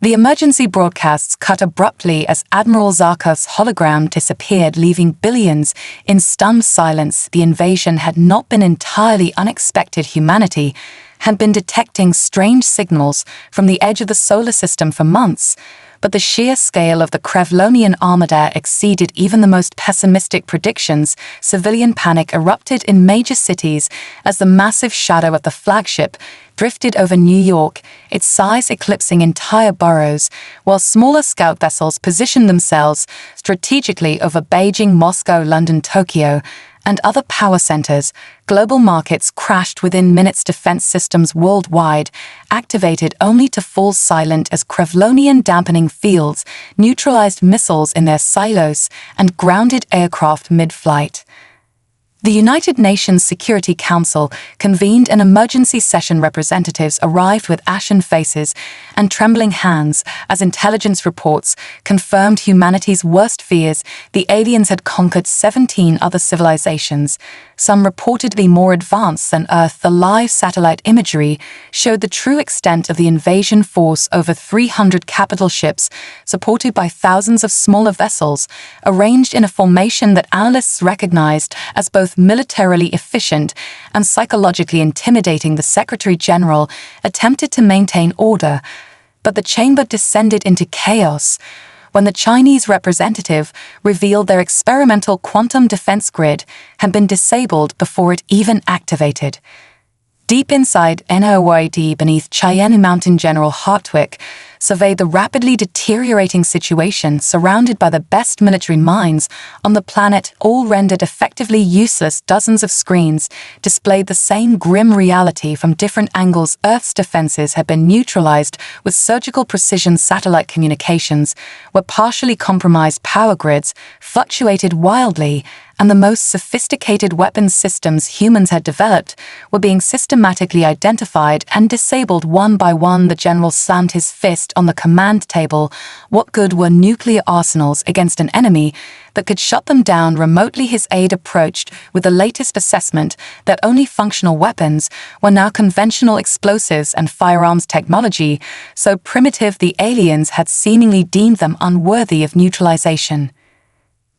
The emergency broadcasts cut abruptly as Admiral Zarkov's hologram disappeared, leaving billions in stunned silence. The invasion had not been entirely unexpected. Humanity had been detecting strange signals from the edge of the solar system for months, but the sheer scale of the Krevlonian armada exceeded even the most pessimistic predictions. Civilian panic erupted in major cities as the massive shadow of the flagship drifted over New York, its size eclipsing entire boroughs, while smaller scout vessels positioned themselves strategically over Beijing, Moscow, London, Tokyo, and other power centers. Global markets crashed within minutes. Defense systems worldwide activated only to fall silent as Krevlonian dampening fields neutralized missiles in their silos and grounded aircraft mid-flight. The United Nations Security Council convened an emergency session. Representatives arrived with ashen faces and trembling hands as intelligence reports confirmed humanity's worst fears. The aliens had conquered 17 other civilizations, some reportedly more advanced than Earth. The live satellite imagery showed the true extent of the invasion force: over 300 capital ships, supported by thousands of smaller vessels, arranged in a formation that analysts recognized as both militarily efficient and psychologically intimidating. The Secretary-General attempted to maintain order, but the chamber descended into chaos when the Chinese representative revealed their experimental quantum defense grid had been disabled before it even activated. Deep inside NOYD, beneath Cheyenne Mountain, General Hartwick surveyed the rapidly deteriorating situation. Surrounded by the best military minds on the planet, all rendered effectively useless, dozens of screens displayed the same grim reality from different angles. Earth's defenses had been neutralized with surgical precision. Satellite communications were partially compromised. Power grids fluctuated wildly, and the most sophisticated weapons systems humans had developed were being systematically identified and disabled one by one. The general slammed his fist on the command table. What good were nuclear arsenals against an enemy that could shut them down remotely? His aide approached with the latest assessment that only functional weapons were now conventional explosives and firearms technology, so primitive the aliens had seemingly deemed them unworthy of neutralization.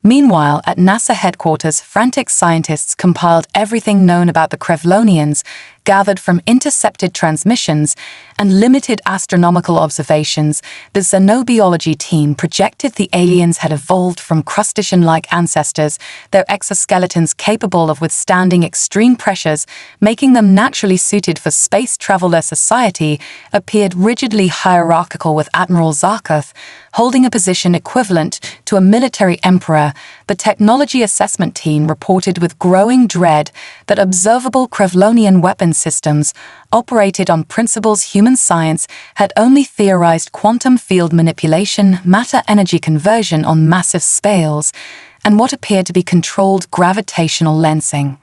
Meanwhile, at NASA headquarters, frantic scientists compiled everything known about the Krevlonians, gathered from intercepted transmissions and limited astronomical observations. The xenobiology team projected the aliens had evolved from crustacean-like ancestors, their exoskeletons capable of withstanding extreme pressures, making them naturally suited for space travel. Their society appeared rigidly hierarchical, with Admiral Zarkov holding a position equivalent to a military emperor. The technology assessment team reported with growing dread that observable Krevlonian weapon systems operated on principles human science had only theorized: quantum field manipulation, matter-energy conversion on massive scales, and what appeared to be controlled gravitational lensing.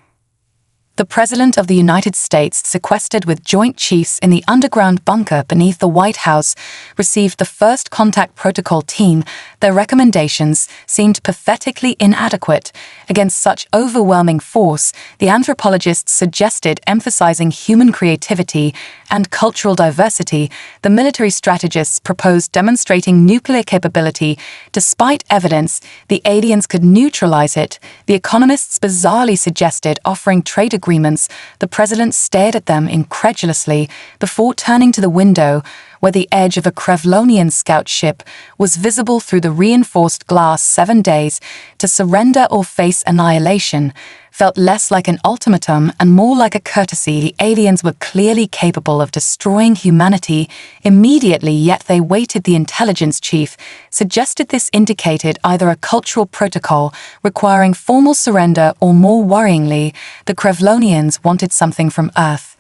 The President of the United States, sequestered with Joint Chiefs in the underground bunker beneath the White House, received the first contact protocol team. Their recommendations seemed pathetically inadequate against such overwhelming force. The anthropologists suggested emphasizing human creativity and cultural diversity. The military strategists proposed demonstrating nuclear capability. Despite evidence the aliens could neutralize it, the economists bizarrely suggested offering trade agreements. The president stared at them incredulously before turning to the window, where the edge of a Krevlonian scout ship was visible through the reinforced glass. 7 days to surrender or face annihilation felt less like an ultimatum and more like a courtesy. The aliens were clearly capable of destroying humanity immediately, yet they waited. The intelligence chief suggested this indicated either a cultural protocol requiring formal surrender, or more worryingly, the Krevlonians wanted something from Earth.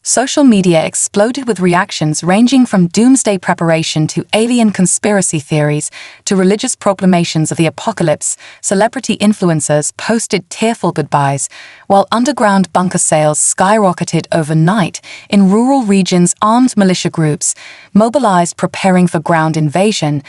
Social media exploded with reactions ranging from doomsday preparation to alien conspiracy theories to religious proclamations of the apocalypse. Celebrity influencers posted tearful goodbyes, while underground bunker sales skyrocketed overnight. In rural regions, armed militia groups mobilized, preparing for ground invasion.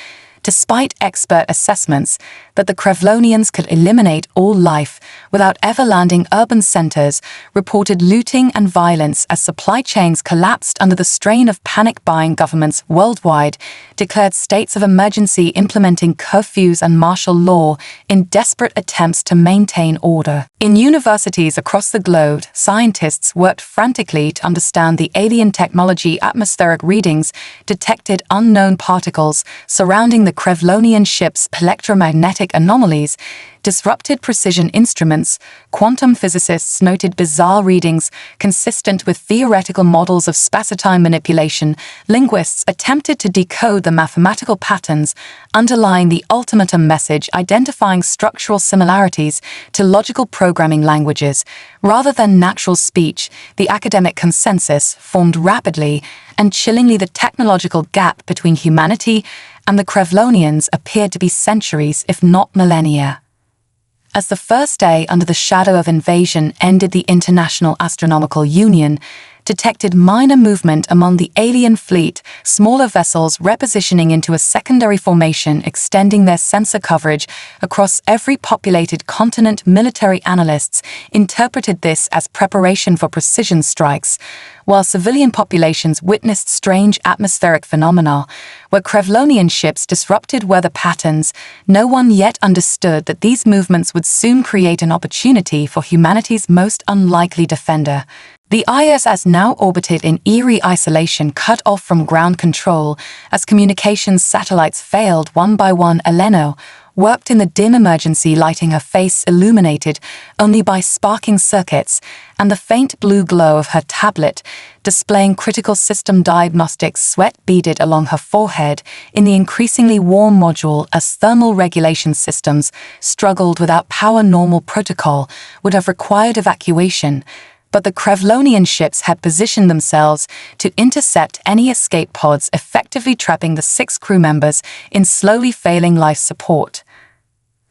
Despite expert assessments that the Krevlonians could eliminate all life without ever landing urban centers, reported looting and violence as supply chains collapsed under the strain of panic-buying governments worldwide, declared states of emergency implementing curfews and martial law in desperate attempts to maintain order. In universities across the globe, scientists worked frantically to understand the alien technology. Atmospheric readings detected unknown particles surrounding the Krevlonian ship's electromagnetic anomalies, disrupted precision instruments. Quantum physicists noted bizarre readings consistent with theoretical models of space-time manipulation. Linguists attempted to decode the mathematical patterns underlying the ultimatum message, identifying structural similarities to logical programming languages. Rather than natural speech, the academic consensus formed rapidly, and chillingly the technological gap between humanity and the Krevlonians appeared to be centuries, if not millennia. As the first day under the shadow of invasion ended, the International Astronomical Union detected minor movement among the alien fleet, smaller vessels repositioning into a secondary formation, extending their sensor coverage across every populated continent. Military analysts interpreted this as preparation for precision strikes, while civilian populations witnessed strange atmospheric phenomena where Krevlonian ships disrupted weather patterns. No one yet understood that these movements would soon create an opportunity for humanity's most unlikely defender. The ISS now orbited in eerie isolation, cut off from ground control as communications satellites failed one by one. Elena worked in the dim emergency lighting, her face illuminated only by sparking circuits and the faint blue glow of her tablet displaying critical system diagnostics. Sweat beaded along her forehead in the increasingly warm module as thermal regulation systems struggled without power. Normal protocol would have required evacuation, but the Krevlonian ships had positioned themselves to intercept any escape pods, effectively trapping the 6 crew members in slowly failing life support.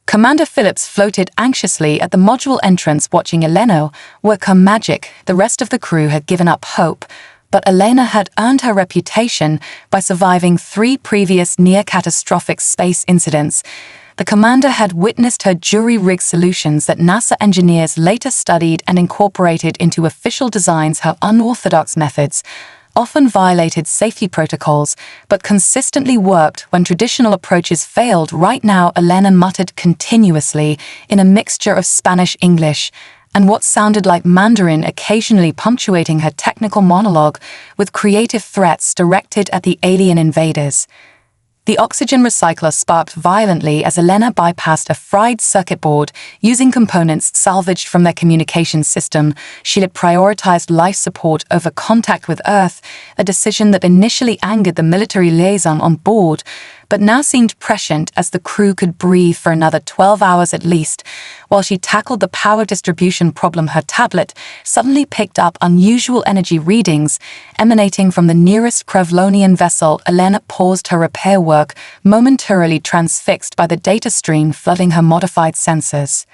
Commander Phillips floated anxiously at the module entrance, watching Elena work her magic. The rest of the crew had given up hope, but Elena had earned her reputation by surviving 3 previous near-catastrophic space incidents. The commander had witnessed her jury-rigged solutions that NASA engineers later studied and incorporated into official designs. Her unorthodox methods often violated safety protocols, but consistently worked when traditional approaches failed. Right now, Elena muttered continuously in a mixture of Spanish-English and what sounded like Mandarin, occasionally punctuating her technical monologue with creative threats directed at the alien invaders. The oxygen recycler sparked violently as Elena bypassed a fried circuit board using components salvaged from their communications system. She had prioritized life support over contact with Earth, a decision that initially angered the military liaison on board, but now seemed prescient as the crew could breathe for another 12 hours at least. While she tackled the power distribution problem, her tablet suddenly picked up unusual energy readings emanating from the nearest Krevlonian vessel. Elena paused her repair work, momentarily transfixed by the data stream flooding her modified sensors.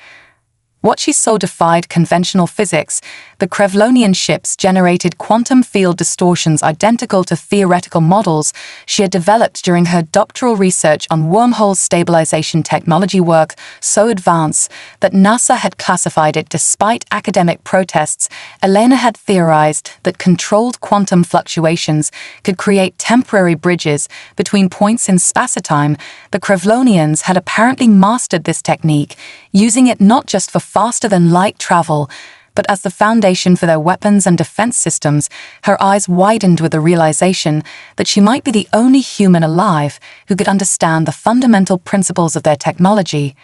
What she saw defied conventional physics. The Krevlonian ships generated quantum field distortions identical to theoretical models she had developed during her doctoral research on wormhole stabilization technology, work so advanced that NASA had classified it. Despite academic protests, Elena had theorized that controlled quantum fluctuations could create temporary bridges between points in space-time. The Krevlonians had apparently mastered this technique, using it not just for faster-than-light travel, but as the foundation for their weapons and defense systems. Her eyes widened with the realization that she might be the only human alive who could understand the fundamental principles of their technology.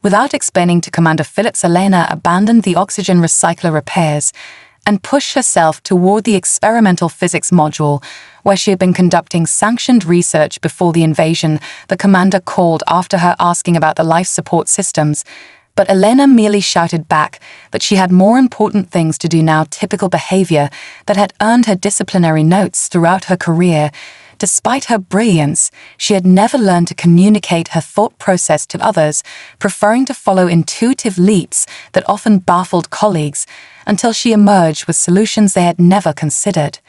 Without explaining to Commander Phillips, Elena abandoned the oxygen recycler repairs and pushed herself toward the experimental physics module, where she had been conducting sanctioned research before the invasion. The commander called after her, asking about the life support systems, but Elena merely shouted back that she had more important things to do now. Typical behavior that had earned her disciplinary notes throughout her career. Despite her brilliance, she had never learned to communicate her thought process to others, preferring to follow intuitive leaps that often baffled colleagues until she emerged with solutions they had never considered.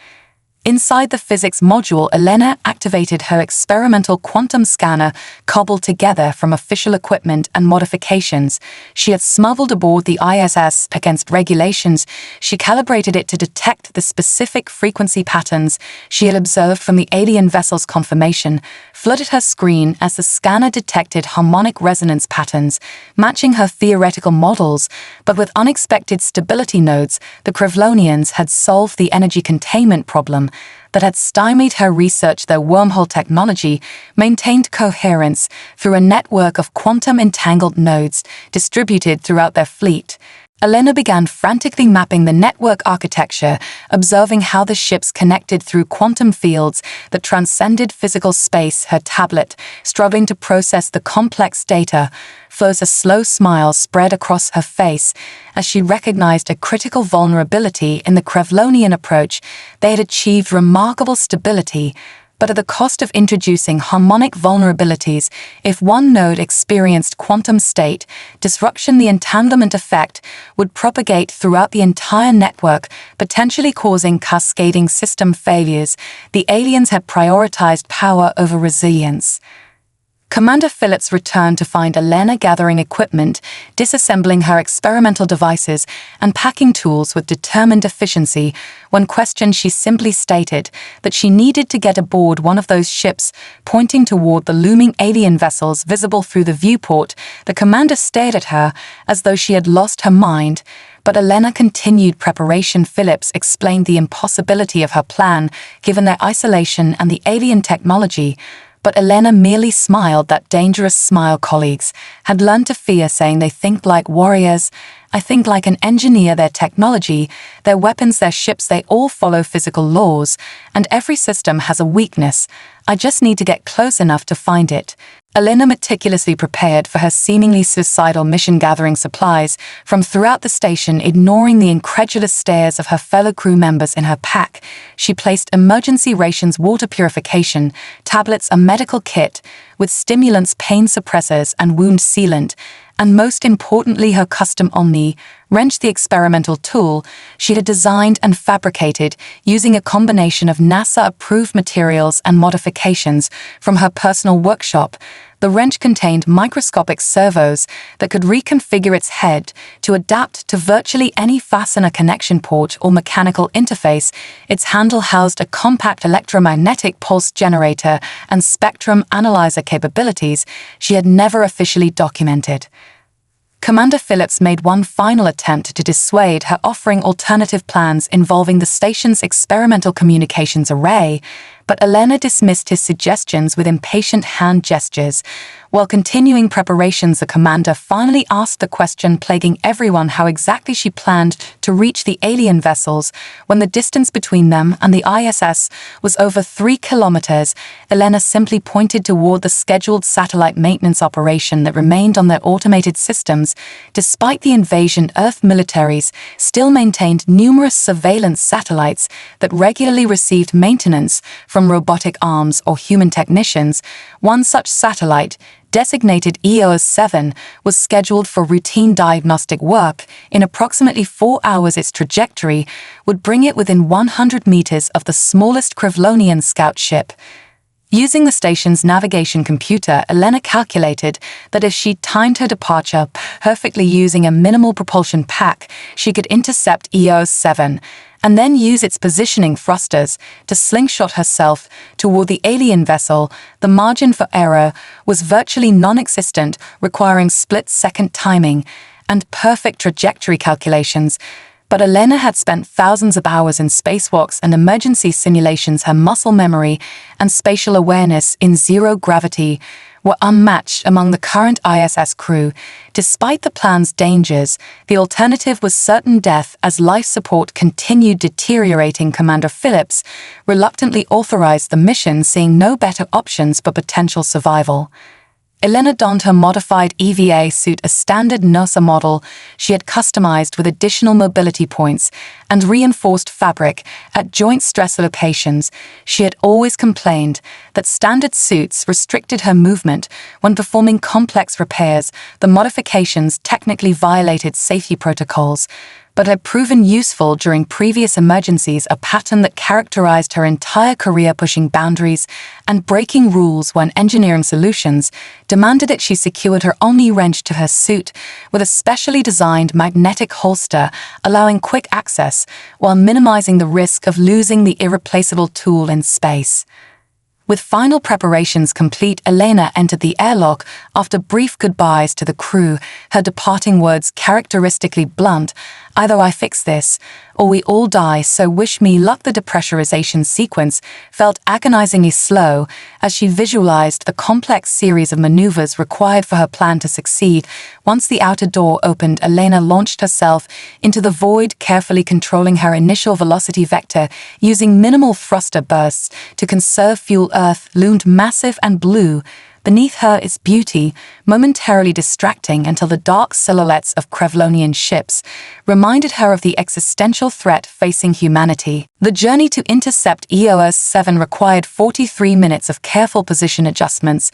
Inside the physics module, Elena activated her experimental quantum scanner, cobbled together from official equipment and modifications she had smuggled aboard the ISS against regulations. She calibrated it to detect the specific frequency patterns she had observed from the alien vessel's conformation, flooded her screen as the scanner detected harmonic resonance patterns, matching her theoretical models, but with unexpected stability nodes. The Krivlonians had solved the energy containment problem that had stymied her research. Their wormhole technology maintained coherence through a network of quantum-entangled nodes distributed throughout their fleet. Elena began frantically mapping the network architecture, observing how the ships connected through quantum fields that transcended physical space. Her tablet, struggling to process the complex data, flows. A slow smile spread across her face as she recognized a critical vulnerability in the Krivlonian approach. They had achieved remarkable stability, but at the cost of introducing harmonic vulnerabilities. If one node experienced quantum state disruption, the entanglement effect would propagate throughout the entire network, potentially causing cascading system failures. The aliens had prioritized power over resilience. Commander Phillips returned to find Elena gathering equipment, disassembling her experimental devices, and packing tools with determined efficiency. When questioned, she simply stated that she needed to get aboard one of those ships, pointing toward the looming alien vessels visible through the viewport. The commander stared at her as though she had lost her mind. But Elena continued preparation. Phillips explained the impossibility of her plan, given their isolation and the alien technology. But Elena merely smiled, that dangerous smile colleagues had learned to fear, saying, "They think like warriors. I think like an engineer. Their technology, their weapons, their ships, they all follow physical laws, and every system has a weakness. I just need to get close enough to find it." Elena meticulously prepared for her seemingly suicidal mission, gathering supplies from throughout the station, ignoring the incredulous stares of her fellow crew members. In her pack, she placed emergency rations, water purification tablets, a medical kit with stimulants, pain suppressors, and wound sealant, and most importantly, her custom Omni wrench, the experimental tool she had designed and fabricated using a combination of NASA-approved materials and modifications from her personal workshop. The wrench contained microscopic servos that could reconfigure its head to adapt to virtually any fastener, connection port, or mechanical interface. Its handle housed a compact electromagnetic pulse generator and spectrum analyzer capabilities she had never officially documented. Commander Phillips made one final attempt to dissuade her, offering alternative plans involving the station's experimental communications array, but Elena dismissed his suggestions with impatient hand gestures. While continuing preparations, the commander finally asked the question plaguing everyone: how exactly she planned to reach the alien vessels. When the distance between them and the ISS was over 3 kilometers, Elena simply pointed toward the scheduled satellite maintenance operation that remained on their automated systems. Despite the invasion, Earth militaries still maintained numerous surveillance satellites that regularly received maintenance from robotic arms or human technicians. One such satellite, designated EOS-7, was scheduled for routine diagnostic work. In approximately 4 hours, its trajectory would bring it within 100 meters of the smallest Krivlonian scout ship. Using the station's navigation computer, Elena calculated that if she timed her departure perfectly using a minimal propulsion pack, she could intercept EOS-7 and then use its positioning thrusters to slingshot herself toward the alien vessel. The margin for error was virtually non-existent, requiring split-second timing and perfect trajectory calculations. But Elena had spent thousands of hours in spacewalks and emergency simulations. Her muscle memory and spatial awareness in zero gravity were unmatched among the current ISS crew. Despite the plan's dangers, the alternative was certain death as life support continued deteriorating. Commander Phillips reluctantly authorized the mission, seeing no better options but potential survival. Elena donned her modified EVA suit, a standard NASA model she had customized with additional mobility points and reinforced fabric at joint stress locations. She had always complained that standard suits restricted her movement when performing complex repairs. The modifications technically violated safety protocols, but had proven useful during previous emergencies, a pattern that characterized her entire career, pushing boundaries and breaking rules when engineering solutions demanded it. She secured her Omni wrench to her suit with a specially designed magnetic holster, allowing quick access while minimizing the risk of losing the irreplaceable tool in space. With final preparations complete, Elena entered the airlock after brief goodbyes to the crew, her departing words characteristically blunt: "Either I fix this, or we all die, so wish me luck." The depressurization sequence felt agonizingly slow as she visualized the complex series of maneuvers required for her plan to succeed. Once the outer door opened, Elena launched herself into the void, carefully controlling her initial velocity vector using minimal thruster bursts to conserve fuel. Earth loomed massive and blue. Beneath her, its beauty momentarily distracting until the dark silhouettes of Krevlonian ships reminded her of the existential threat facing humanity. The journey to intercept EOS 7 required 43 minutes of careful position adjustments.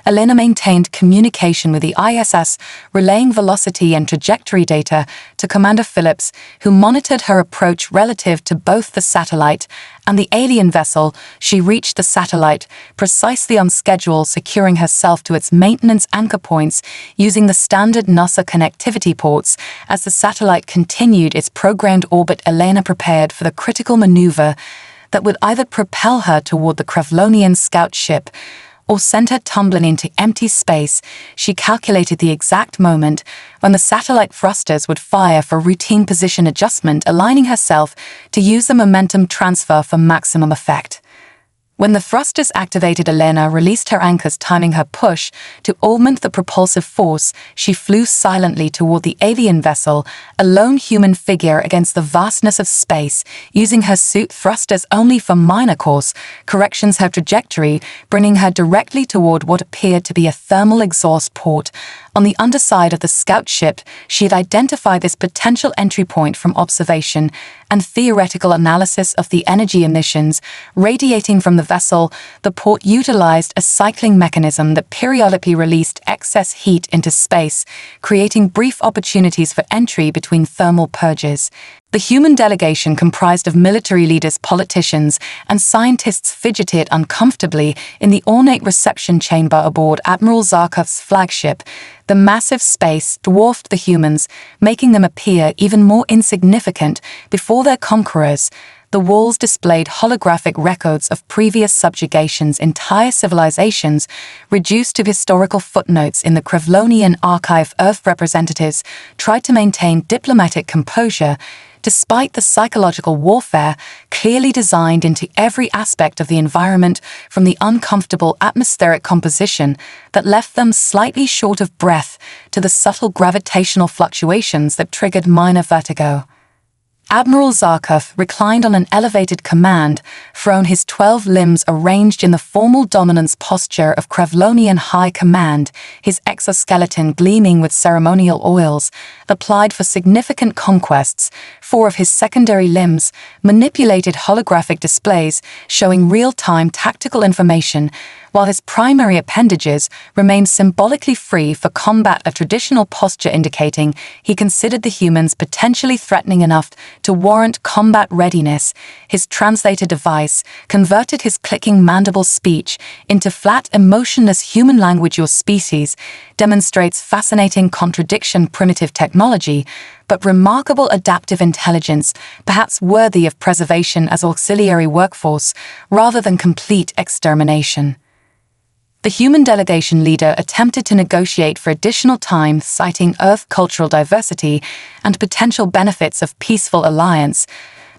Elena maintained communication with the ISS, relaying velocity and trajectory data to Commander Phillips, who monitored her approach relative to both the satellite and the alien vessel. She reached the satellite precisely on schedule, securing herself to its maintenance anchor points using the standard NASA connectivity ports. As the satellite continued its programmed orbit, Elena prepared for the critical maneuver that would either propel her toward the Krevlonian scout ship or sent her tumbling into empty space. She calculated the exact moment when the satellite thrusters would fire for routine position adjustment, aligning herself to use the momentum transfer for maximum effect. When the thrusters activated, Elena released her anchors, timing her push to augment the propulsive force. She flew silently toward the alien vessel, a lone human figure against the vastness of space, using her suit thrusters only for minor course corrections. Her trajectory bringing her directly toward what appeared to be a thermal exhaust port. On the underside of the scout ship, she had identified this potential entry point from observation and theoretical analysis of the energy emissions radiating from the vessel. The port utilized a cycling mechanism that periodically released excess heat into space, creating brief opportunities for entry between thermal purges. The human delegation, comprised of military leaders, politicians, and scientists, fidgeted uncomfortably in the ornate reception chamber aboard Admiral Zarkov's flagship. The massive space dwarfed the humans, making them appear even more insignificant before their conquerors. The walls displayed holographic records of previous subjugations, entire civilizations reduced to historical footnotes in the Krevlonian archive. Earth representatives tried to maintain diplomatic composure despite the psychological warfare clearly designed into every aspect of the environment, from the uncomfortable atmospheric composition that left them slightly short of breath to the subtle gravitational fluctuations that triggered minor vertigo. Admiral Zarkov reclined on an elevated command throne, his 12 limbs arranged in the formal dominance posture of Krevlonian high command, his exoskeleton gleaming with ceremonial oils applied for significant conquests. 4 of his secondary limbs manipulated holographic displays showing real-time tactical information, while his primary appendages remained symbolically free for combat, a traditional posture indicating he considered the humans potentially threatening enough to warrant combat readiness. His translator device converted his clicking mandible speech into flat, emotionless human language. Your species demonstrates fascinating contradiction, primitive technology, but remarkable adaptive intelligence, perhaps worthy of preservation as auxiliary workforce rather than complete extermination. The human delegation leader attempted to negotiate for additional time, citing Earth cultural diversity and potential benefits of peaceful alliance,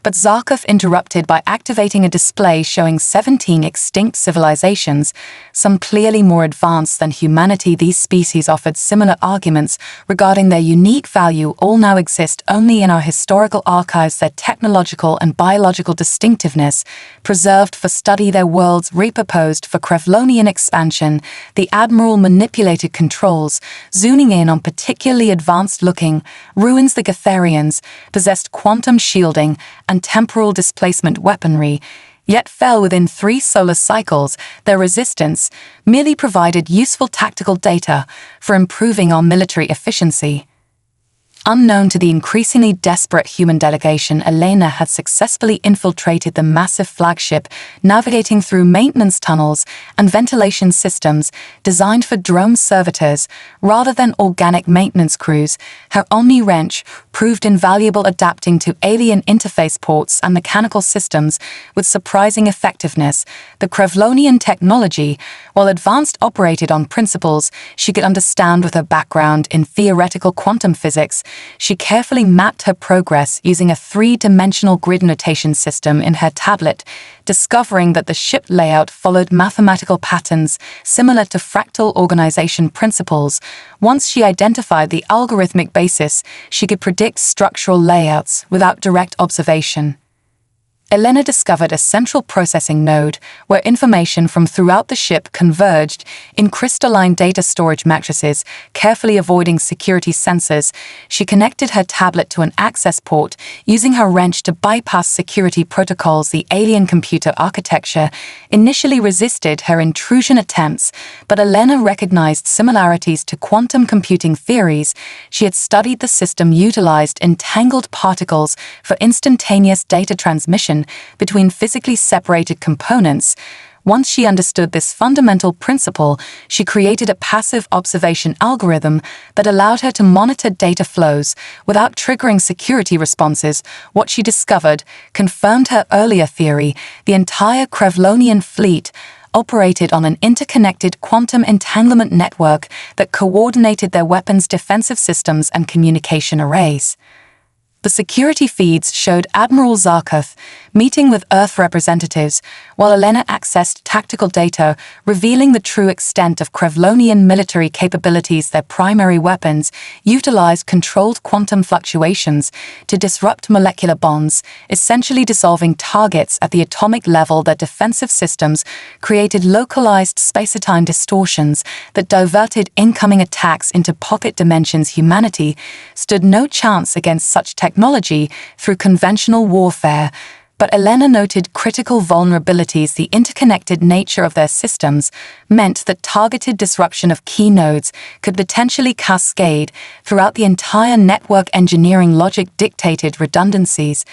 but Zarkov interrupted by activating a display showing 17 extinct civilizations, some clearly more advanced than humanity. These species offered similar arguments regarding their unique value. All now exist only in our historical archives, their technological and biological distinctiveness preserved for study, their worlds repurposed for Krevlonian expansion. The Admiral manipulated controls, zooming in on particularly advanced-looking ruins. The Gatharians possessed quantum shielding and temporal displacement weaponry, yet fell within 3 solar cycles. Their resistance merely provided useful tactical data for improving our military efficiency. Unknown to the increasingly desperate human delegation, Elena had successfully infiltrated the massive flagship, navigating through maintenance tunnels and ventilation systems designed for drone servitors rather than organic maintenance crews. Her Omni-wrench proved invaluable, adapting to alien interface ports and mechanical systems with surprising effectiveness. The Krevlonian technology, while advanced, operated on principles she could understand. With her background in theoretical quantum physics, she carefully mapped her progress using a three-dimensional grid notation system in her tablet, discovering that the ship layout followed mathematical patterns similar to fractal organization principles. Once she identified the algorithmic basis, she could predict structural layouts without direct observation. Elena discovered a central processing node where information from throughout the ship converged in crystalline data storage matrices. Carefully avoiding security sensors, she connected her tablet to an access port, using her wrench to bypass security protocols. The alien computer architecture initially resisted her intrusion attempts, but Elena recognized similarities to quantum computing theories. She had studied the system utilized entangled particles for instantaneous data transmission between physically separated components. Once she understood this fundamental principle, she created a passive observation algorithm that allowed her to monitor data flows without triggering security responses. What she discovered confirmed her earlier theory. The entire Krevlonian fleet operated on an interconnected quantum entanglement network that coordinated their weapons, defensive systems, and communication arrays. The security feeds showed Admiral Zarkov meeting with Earth representatives, while Elena accessed tactical data revealing the true extent of Krevlonian military capabilities. Their primary weapons utilized controlled quantum fluctuations to disrupt molecular bonds, essentially dissolving targets at the atomic level. Their defensive systems created localized space-time distortions that diverted incoming attacks into pocket dimensions. Humanity stood no chance against such technology through conventional warfare, but Elena noted critical vulnerabilities. The interconnected nature of their systems meant that targeted disruption of key nodes could potentially cascade throughout the entire network. Engineering logic dictated redundancies,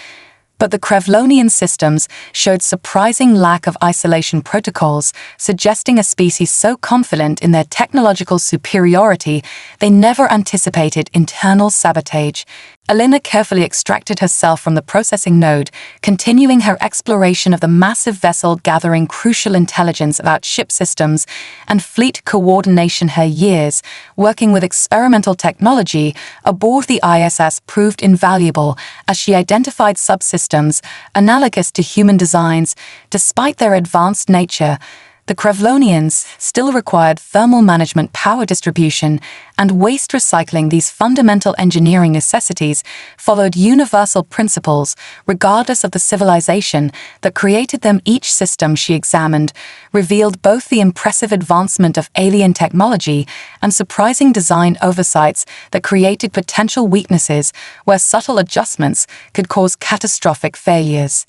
but the Krevlonian systems showed surprising lack of isolation protocols, suggesting a species so confident in their technological superiority they never anticipated internal sabotage. Elena carefully extracted herself from the processing node, continuing her exploration of the massive vessel, gathering crucial intelligence about ship systems and fleet coordination. Her years working with experimental technology aboard the ISS proved invaluable as she identified subsystems analogous to human designs. Despite their advanced nature, the Krevlonians still required thermal management, power distribution, and waste recycling. These fundamental engineering necessities followed universal principles regardless of the civilization that created them. Each system she examined revealed both the impressive advancement of alien technology and surprising design oversights that created potential weaknesses where subtle adjustments could cause catastrophic failures.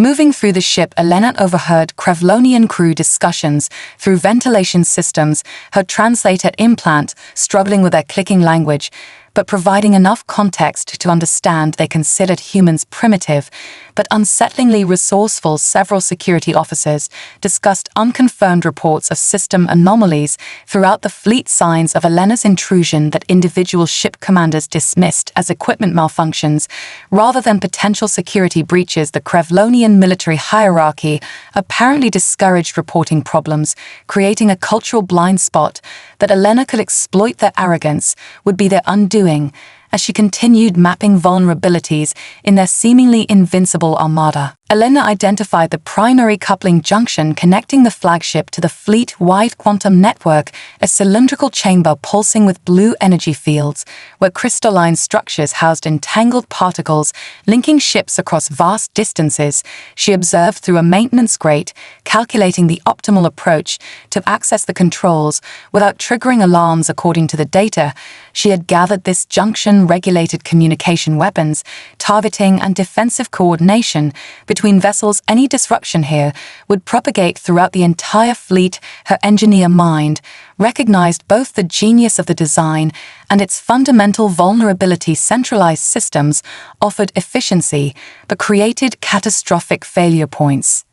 Moving through the ship, Elena overheard Krevlonian crew discussions through ventilation systems, her translator implant struggling with their clicking language, but providing enough context to understand they considered humans primitive but unsettlingly resourceful. Several security officers discussed unconfirmed reports of system anomalies throughout the fleet, signs of Elena's intrusion that individual ship commanders dismissed as equipment malfunctions rather than potential security breaches. The Krevlonian military hierarchy apparently discouraged reporting problems, creating a cultural blind spot that Elena could exploit. Their arrogance would be their undoing as she continued mapping vulnerabilities in their seemingly invincible armada. Elena identified the primary coupling junction connecting the flagship to the fleet-wide quantum network, a cylindrical chamber pulsing with blue energy fields, where crystalline structures housed entangled particles linking ships across vast distances. She observed through a maintenance grate, calculating the optimal approach to access the controls without triggering alarms. According to the data she had gathered, this junction regulated communication, weapons, targeting, and defensive coordination between between vessels. Any disruption here would propagate throughout the entire fleet. Her engineer mind recognized both the genius of the design and its fundamental vulnerability. Centralized systems offered efficiency, but created catastrophic failure points.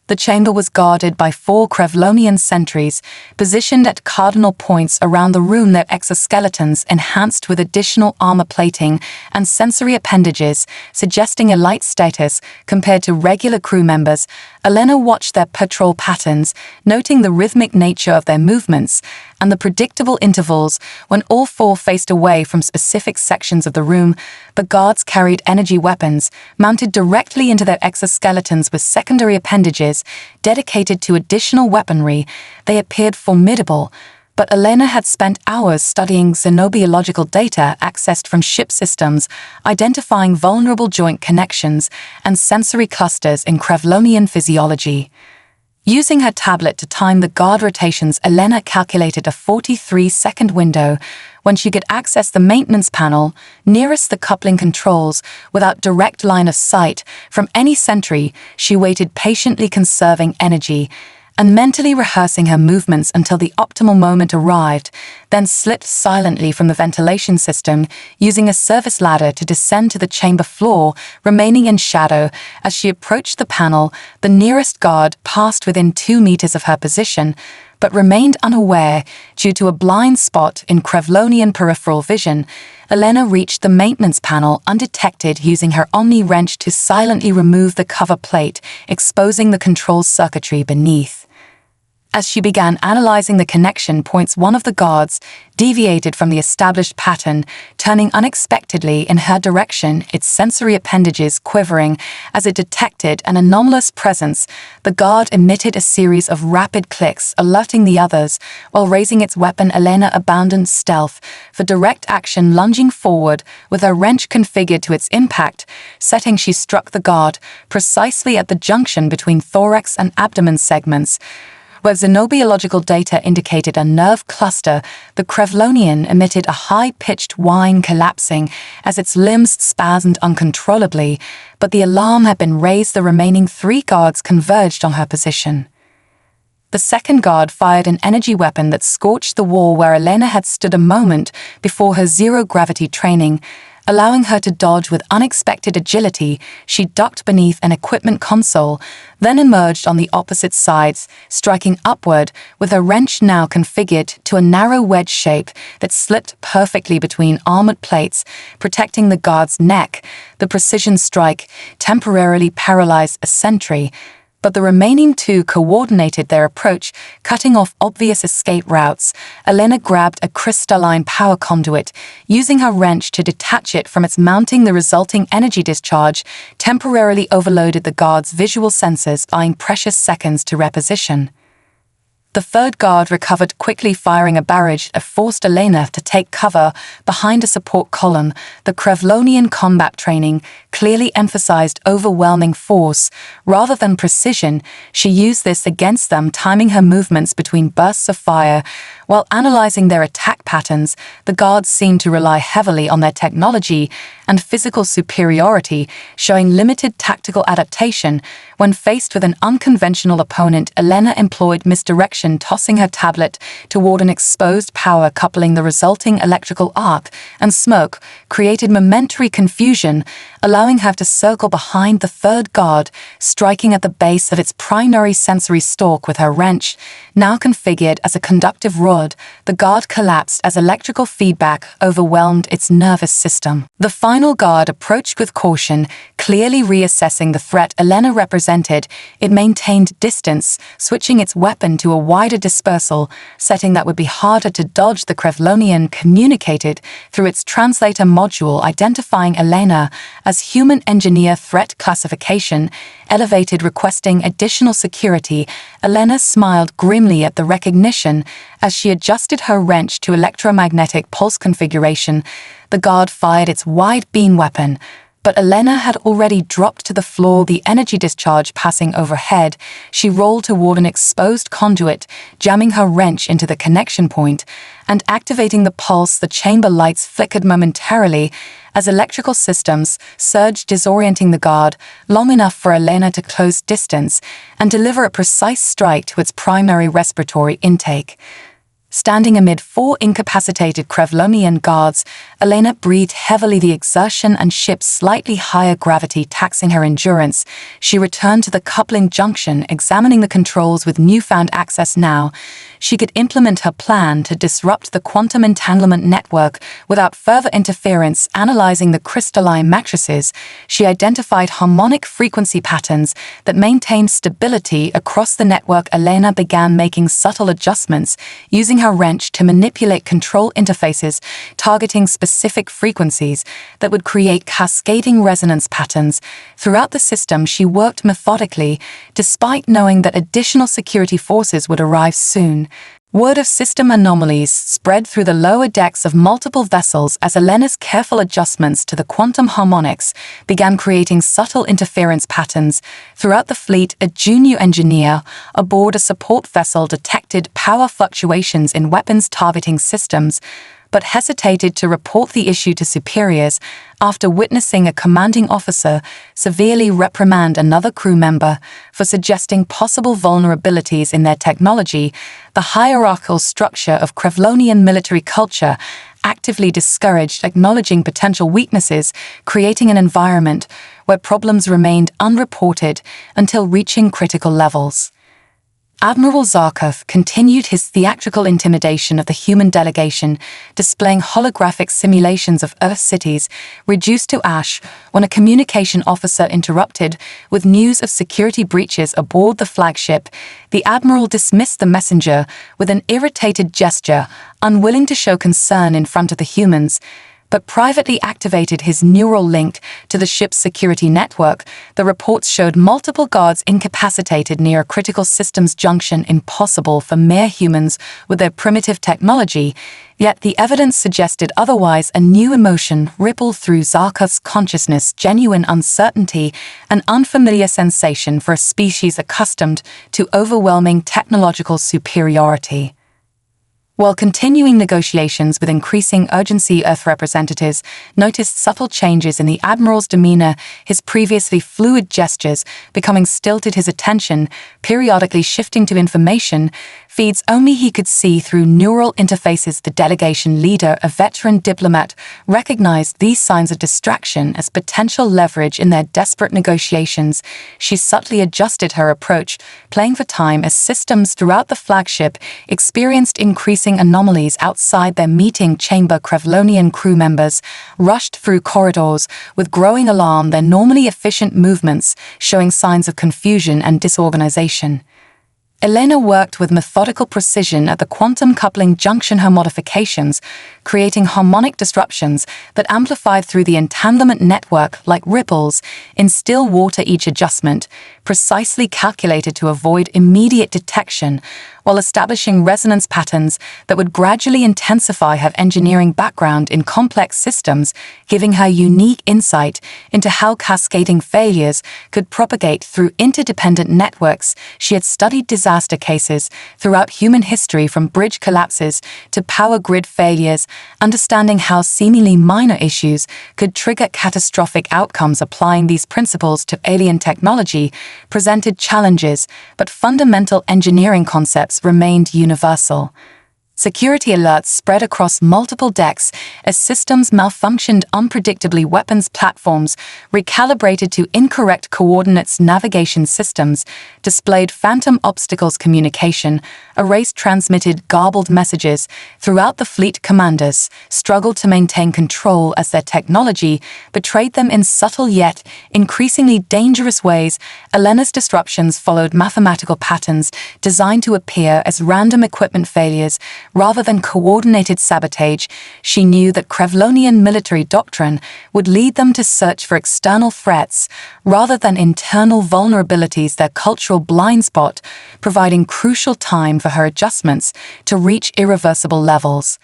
The chamber was guarded by 4 Krevlonian sentries, positioned at cardinal points around the room, their exoskeletons enhanced with additional armor plating and sensory appendages, suggesting a light status compared to regular crew members. Elena watched their patrol patterns, noting the rhythmic nature of their movements and the predictable intervals when all 4 faced away from specific sections of the room. The guards carried energy weapons, mounted directly into their exoskeletons with secondary appendages dedicated to additional weaponry. They appeared formidable, but Elena had spent hours studying xenobiological data accessed from ship systems, identifying vulnerable joint connections and sensory clusters in Krevlonian physiology. Using her tablet to time the guard rotations, Elena calculated a 43-second window when she could access the maintenance panel nearest the coupling controls without direct line of sight from any sentry. She waited patiently, conserving energy and mentally rehearsing her movements until the optimal moment arrived, then slipped silently from the ventilation system, using a service ladder to descend to the chamber floor, remaining in shadow. As she approached the panel, the nearest guard passed within 2 meters of her position, but remained unaware due to a blind spot in Krevlonian peripheral vision. Elena reached the maintenance panel undetected, using her Omni wrench to silently remove the cover plate, exposing the control circuitry beneath. As she began analyzing the connection points, one of the guards deviated from the established pattern, turning unexpectedly in her direction, its sensory appendages quivering as it detected an anomalous presence. The guard emitted a series of rapid clicks, alerting the others. While raising its weapon, Elena abandoned stealth for direct action, lunging forward with her wrench configured to its impact setting. She struck the guard precisely at the junction between thorax and abdomen segments, where xenobiological data indicated a nerve cluster. The Krevlonian emitted a high-pitched whine, collapsing as its limbs spasmed uncontrollably, but the alarm had been raised. The remaining 3 guards converged on her position. The second guard fired an energy weapon that scorched the wall where Elena had stood a moment before. Her zero-gravity training allowing her to dodge with unexpected agility. She ducked beneath an equipment console, then emerged on the opposite sides, striking upward with her wrench now configured to a narrow wedge shape that slipped perfectly between armored plates, protecting the guard's neck. The precision strike temporarily paralyzed a sentry, but the remaining 2 coordinated their approach, cutting off obvious escape routes. Elena grabbed a crystalline power conduit, using her wrench to detach it from its mounting. The resulting energy discharge temporarily overloaded the guard's visual sensors, buying precious seconds to reposition. The third guard recovered quickly, firing a barrage that forced Elena to take cover behind a support column. The Krevlonian combat training clearly emphasized overwhelming force rather than precision. She used this against them, timing her movements between bursts of fire. While analyzing their attack patterns, the guards seemed to rely heavily on their technology and physical superiority, showing limited tactical adaptation. When faced with an unconventional opponent, Elena employed misdirection, tossing her tablet toward an exposed power coupling. The resulting electrical arc and smoke created momentary confusion, allowing her to circle behind the third guard, striking at the base of its primary sensory stalk with her wrench. Now configured as a conductive rod, the guard collapsed as electrical feedback overwhelmed its nervous system. The final guard approached with caution, clearly reassessing the threat Elena represented. It maintained distance, switching its weapon to a wider dispersal setting that would be harder to dodge. The Krevlonian communicated through its translator module, identifying Elena as human engineer. Threat classification elevated, requesting additional security. Elena smiled grimly at the recognition as she adjusted her wrench to electromagnetic pulse configuration. The guard fired its wide beam weapon, But Elena had already dropped to the floor, the energy discharge passing overhead. She rolled toward an exposed conduit, jamming her wrench into the connection point and activating the pulse. The chamber lights flickered momentarily as electrical systems surged, disorienting the guard long enough for Elena to close distance and deliver a precise strike to its primary respiratory intake. Standing amid 4 incapacitated Krevlonian guards, Elena breathed heavily, the exertion and ship's slightly higher gravity taxing her endurance. She returned to the coupling junction, examining the controls with newfound access. Now, she could implement her plan to disrupt the quantum entanglement network without further interference. Analyzing the crystalline matrices, she identified harmonic frequency patterns that maintained stability across the network. Elena began making subtle adjustments, using her wrench to manipulate control interfaces, targeting specific frequencies that would create cascading resonance patterns. Throughout the system, she worked methodically, despite knowing that additional security forces would arrive soon. Word of system anomalies spread through the lower decks of multiple vessels as Elena's careful adjustments to the quantum harmonics began creating subtle interference patterns. Throughout the fleet, a junior engineer aboard a support vessel detected power fluctuations in weapons targeting systems, but hesitated to report the issue to superiors after witnessing a commanding officer severely reprimand another crew member for suggesting possible vulnerabilities in their technology. The hierarchical structure of Krevlonian military culture actively discouraged acknowledging potential weaknesses, creating an environment where problems remained unreported until reaching critical levels. Admiral Zarkov continued his theatrical intimidation of the human delegation, displaying holographic simulations of Earth cities reduced to ash when a communication officer interrupted with news of security breaches aboard the flagship. The Admiral dismissed the messenger with an irritated gesture, unwilling to show concern in front of the humans, but privately activated his neural link to the ship's security network. The reports showed multiple guards incapacitated near a critical systems junction, impossible for mere humans with their primitive technology. Yet the evidence suggested otherwise. A new emotion rippled through Zarkov's consciousness, genuine uncertainty, an unfamiliar sensation for a species accustomed to overwhelming technological superiority. While continuing negotiations with increasing urgency, Earth representatives noticed subtle changes in the Admiral's demeanor, his previously fluid gestures becoming stilted, his attention periodically shifting to information feeds only he could see through neural interfaces. The delegation leader, a veteran diplomat, recognized these signs of distraction as potential leverage in their desperate negotiations. She subtly adjusted her approach, playing for time as systems throughout the flagship experienced increasing anomalies outside their meeting chamber. Krevlonian crew members rushed through corridors with growing alarm, their normally efficient movements showing signs of confusion and disorganization. Elena worked with methodical precision at the quantum coupling junction, her modifications creating harmonic disruptions that amplified through the entanglement network like ripples in still water. Each adjustment precisely calculated to avoid immediate detection, while establishing resonance patterns that would gradually intensify. Her engineering background in complex systems giving her unique insight into how cascading failures could propagate through interdependent networks. She had studied disaster cases throughout human history, from bridge collapses to power grid failures, understanding how seemingly minor issues could trigger catastrophic outcomes. Applying these principles to alien technology presented challenges, but fundamental engineering concepts remained universal. Security alerts spread across multiple decks as systems malfunctioned unpredictably. Weapons platforms recalibrated to incorrect coordinates. Navigation systems displayed phantom obstacles. Communication erased transmitted garbled messages. Throughout the fleet, commanders struggled to maintain control as their technology betrayed them in subtle yet increasingly dangerous ways. Elena's disruptions followed mathematical patterns designed to appear as random equipment failures rather than coordinated sabotage. She knew that Krevlonian military doctrine would lead them to search for external threats rather than internal vulnerabilities, their cultural blind spot providing crucial time for her adjustments to reach irreversible levels.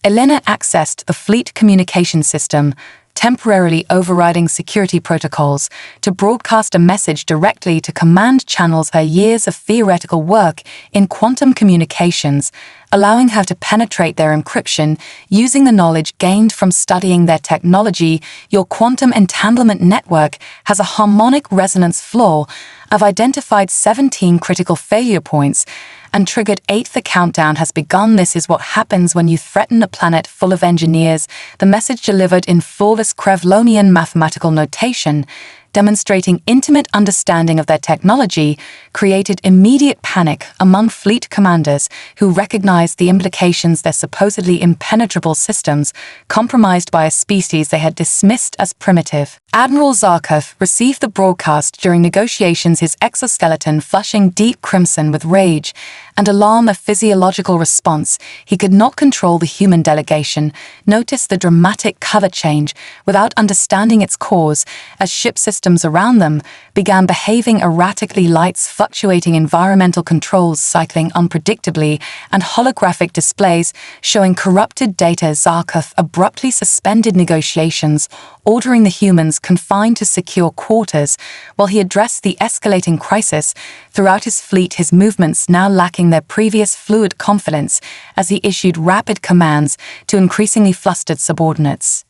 Elena accessed the fleet communication system, temporarily overriding security protocols to broadcast a message directly to command channels. Her years of theoretical work in quantum communications, allowing her to penetrate their encryption using the knowledge gained from studying their technology. Your quantum entanglement network has a harmonic resonance flaw. I've identified 17 critical failure points and triggered 8. The countdown has begun. This is what happens when you threaten a planet full of engineers. The message delivered in flawless Krevlonian mathematical notation, demonstrating intimate understanding of their technology, created immediate panic among fleet commanders who recognized the implications. Their supposedly impenetrable systems, compromised by a species they had dismissed as primitive. Admiral Zarkov received the broadcast during negotiations, his exoskeleton flushing deep crimson with rage and alarm. A physiological response. He could not control the human delegation, noticed the dramatic color change without understanding its cause as ship systems around them began behaving erratically, lights fluctuating, environmental controls cycling unpredictably, and holographic displays showing corrupted data. Zarkov abruptly suspended negotiations, ordering the humans confined to secure quarters while he addressed the escalating crisis. Throughout his fleet, his movements now lacking their previous fluid confidence as he issued rapid commands to increasingly flustered subordinates.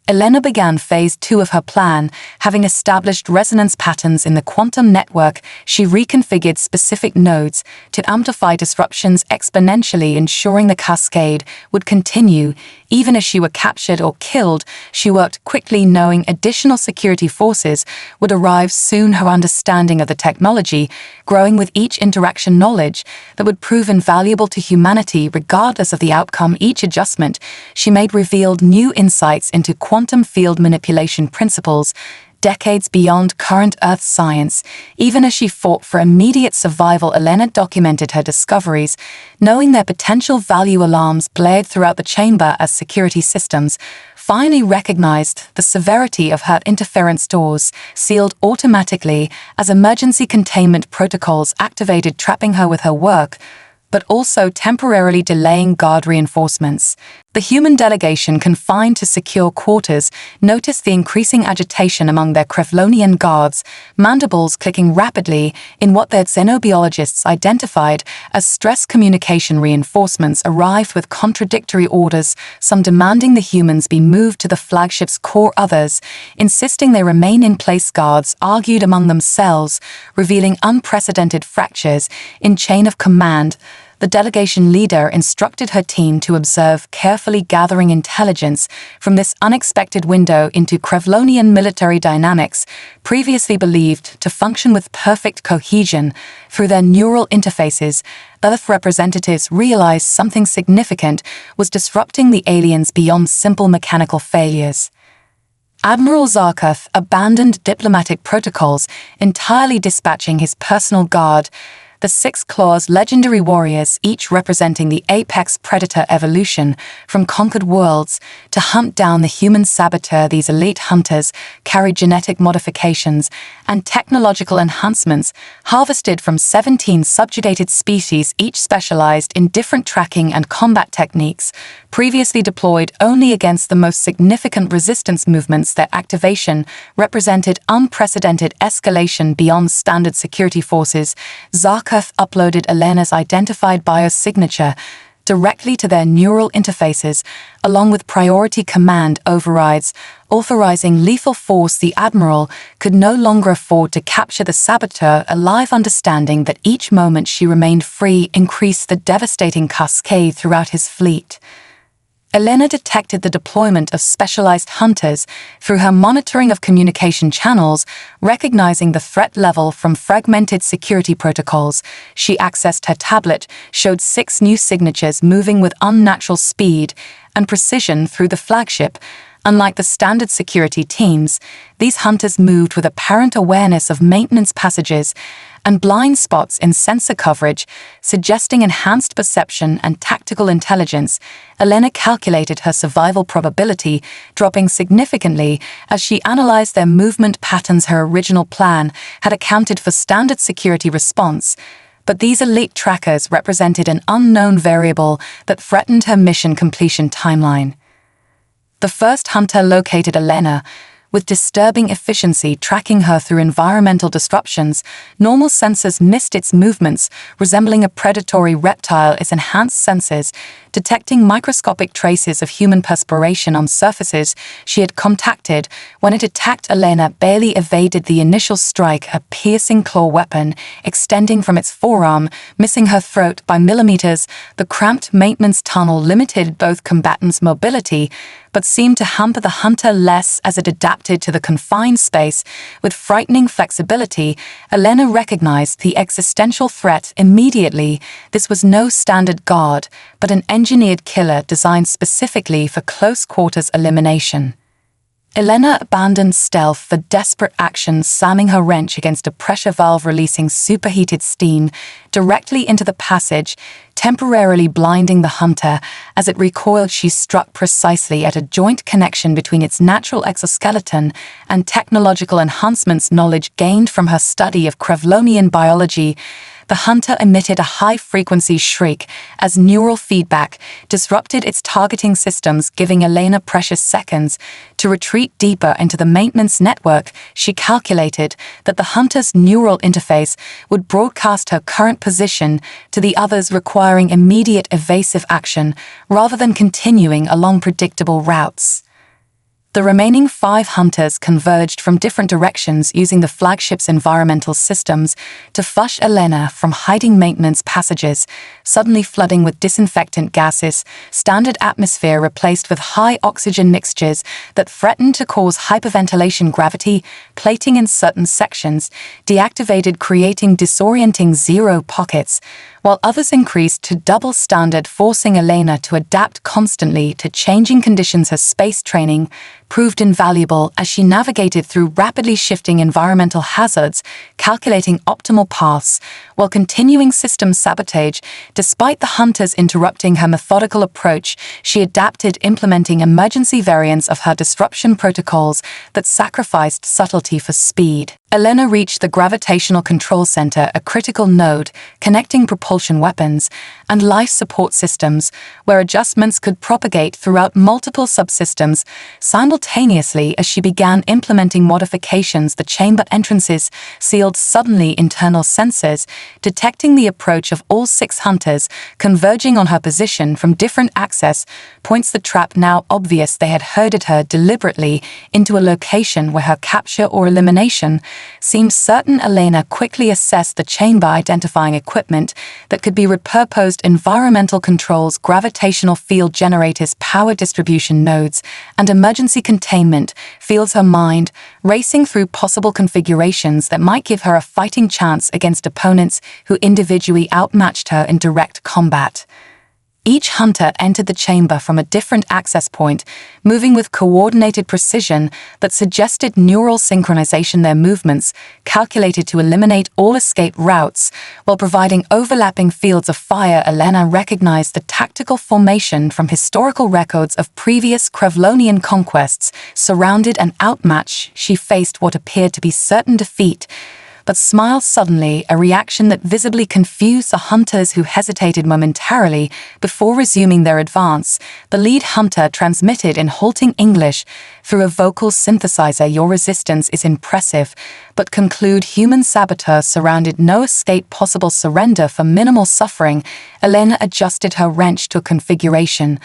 Elena began phase 2 of her plan. Having established resonance patterns in the quantum network, she reconfigured specific nodes to amplify disruptions exponentially, ensuring the cascade would continue. Even as she were captured or killed, she worked quickly, knowing additional security forces would arrive soon. Her understanding of the technology, growing with each interaction, knowledge that would prove invaluable to humanity regardless of the outcome. Each adjustment she made revealed new insights into quantum field manipulation principles, decades beyond current Earth science. Even as she fought for immediate survival, Elena documented her discoveries, knowing their potential value. Alarms blared throughout the chamber as security systems finally recognized the severity of her interference. Doors sealed automatically as emergency containment protocols activated, trapping her with her work, but also temporarily delaying guard reinforcements. The human delegation confined to secure quarters noticed the increasing agitation among their Krevlonian guards, mandibles clicking rapidly in what their xenobiologists identified as stress. Communication reinforcements arrived with contradictory orders, some demanding the humans be moved to the flagship's core, others insisting they remain in place. Guards argued among themselves, revealing unprecedented fractures in chain of command. The delegation leader instructed her team to observe carefully, gathering intelligence from this unexpected window into Krevlonian military dynamics, previously believed to function with perfect cohesion. Through their neural interfaces, Earth representatives realized something significant was disrupting the aliens beyond simple mechanical failures. Admiral Zarkov abandoned diplomatic protocols, entirely dispatching his personal guard, the 6 Claws, legendary warriors, each representing the apex predator evolution from conquered worlds, to hunt down the human saboteur. These elite hunters carried genetic modifications and technological enhancements harvested from 17 subjugated species, each specialized in different tracking and combat techniques, previously deployed only against the most significant resistance movements. Their activation represented unprecedented escalation beyond standard security forces. Zarkov uploaded Elena's identified biosignature directly to their neural interfaces, along with priority command overrides, authorizing lethal force. The Admiral could no longer afford to capture the saboteur alive, understanding that each moment she remained free increased the devastating cascade throughout his fleet. Elena detected the deployment of specialized hunters through her monitoring of communication channels, recognizing the threat level from fragmented security protocols. She accessed her tablet, showed 6 new signatures moving with unnatural speed and precision through the flagship. Unlike the standard security teams, these hunters moved with apparent awareness of maintenance passages and blind spots in sensor coverage, suggesting enhanced perception and tactical intelligence. Elena calculated her survival probability, dropping significantly as she analyzed their movement patterns. Her original plan had accounted for standard security response, but these elite trackers represented an unknown variable that threatened her mission completion timeline. The first hunter located Elena, with disturbing efficiency tracking her through environmental disruptions. Normal sensors missed its movements, resembling a predatory reptile. Its enhanced senses, detecting microscopic traces of human perspiration on surfaces she had contacted. When it attacked Elena, barely evaded the initial strike, a piercing claw weapon extending from its forearm, missing her throat by millimeters. The cramped maintenance tunnel limited both combatants' mobility, but seemed to hamper the hunter less as it adapted to the confined space. With frightening flexibility, Elena recognized the existential threat immediately. This was no standard guard, but an engineered killer designed specifically for close-quarters elimination. Elena abandoned stealth for desperate action, slamming her wrench against a pressure valve releasing superheated steam directly into the passage, temporarily blinding the hunter. As it recoiled, she struck precisely at a joint connection between its natural exoskeleton and technological enhancements. Knowledge gained from her study of Krevlonian biology. The hunter emitted a high-frequency shriek as neural feedback disrupted its targeting systems, giving Elena precious seconds to retreat deeper into the maintenance network. She calculated that the hunter's neural interface would broadcast her current position to the others, requiring immediate evasive action rather than continuing along predictable routes. The remaining 5 hunters converged from different directions using the flagship's environmental systems to flush Elena from hiding maintenance passages, suddenly flooding with disinfectant gases. Standard atmosphere replaced with high oxygen mixtures that threatened to cause hyperventilation. Gravity plating in certain sections deactivated, creating disorienting zero pockets, while others increased to double standard, forcing Elena to adapt constantly to changing conditions. Her space training proved invaluable as she navigated through rapidly shifting environmental hazards, calculating optimal paths while continuing system sabotage. Despite the hunters interrupting her methodical approach, she adapted, implementing emergency variants of her disruption protocols that sacrificed subtlety for speed. Elena reached the gravitational control center, a critical node connecting propulsion weapons and life support systems, where adjustments could propagate throughout multiple subsystems simultaneously. As she began implementing modifications, the chamber entrances sealed. Suddenly, internal sensors detecting the approach of all 6 hunters converging on her position from different access points. The trap now obvious. They had herded her deliberately into a location where her capture or elimination seemed certain. Elena quickly assessed the chamber, identifying equipment that could be repurposed: environmental controls, gravitational field generators, power distribution nodes, and emergency containment fields. Her mind racing through possible configurations that might give her a fighting chance against opponents who individually outmatched her in direct combat. Each hunter entered the chamber from a different access point, moving with coordinated precision that suggested neural synchronization. Their movements calculated to eliminate all escape routes while providing overlapping fields of fire. Elena recognized the tactical formation from historical records of previous Krevlonian conquests. Surrounded and outmatched, she faced what appeared to be certain defeat, but smiled suddenly, a reaction that visibly confused the hunters, who hesitated momentarily before resuming their advance. The lead hunter transmitted in halting English through a vocal synthesizer, "Your resistance is impressive, but conclude human saboteur surrounded, no escape possible, surrender for minimal suffering." Elena adjusted her wrench to a configuration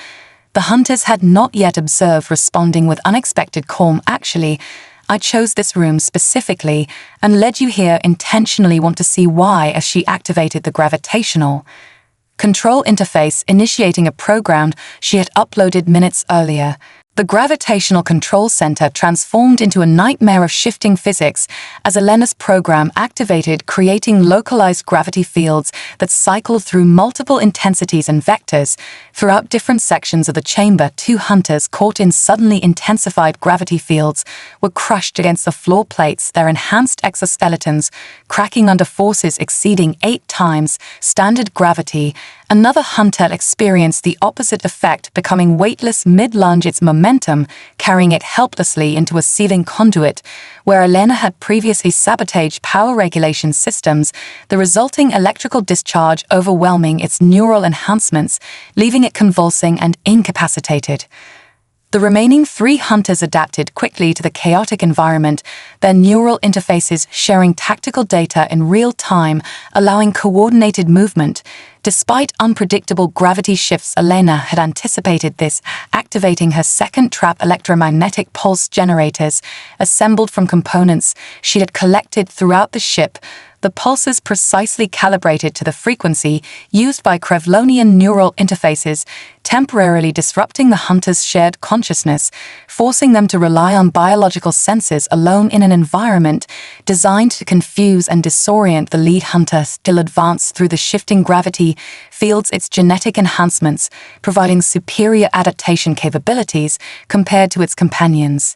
the hunters had not yet observed, responding with unexpected calm. "Actually, I chose this room specifically and led you here intentionally. Want to see why?" As she activated the gravitational control interface, initiating a program she had uploaded minutes earlier. The gravitational control center transformed into a nightmare of shifting physics as Elena's program activated, creating localized gravity fields that cycled through multiple intensities and vectors. Throughout different sections of the chamber, 2 hunters caught in suddenly intensified gravity fields were crushed against the floor plates, their enhanced exoskeletons cracking under forces exceeding 8 times standard gravity. Another hunter experienced the opposite effect, becoming weightless mid-lunge, its momentum carrying it helplessly into a ceiling conduit where Elena had previously sabotaged power regulation systems, the resulting electrical discharge overwhelming its neural enhancements, leaving it convulsing and incapacitated. The remaining 3 hunters adapted quickly to the chaotic environment, their neural interfaces sharing tactical data in real time, allowing coordinated movement. Despite unpredictable gravity shifts, Elena had anticipated this, activating her second trap electromagnetic pulse generators, assembled from components she had collected throughout the ship. The pulses precisely calibrated to the frequency used by Krevlonian neural interfaces, temporarily disrupting the hunters' shared consciousness, forcing them to rely on biological senses alone in an environment designed to confuse and disorient the lead hunter. Still advanced through the shifting gravity fields its genetic enhancements, providing superior adaptation capabilities compared to its companions.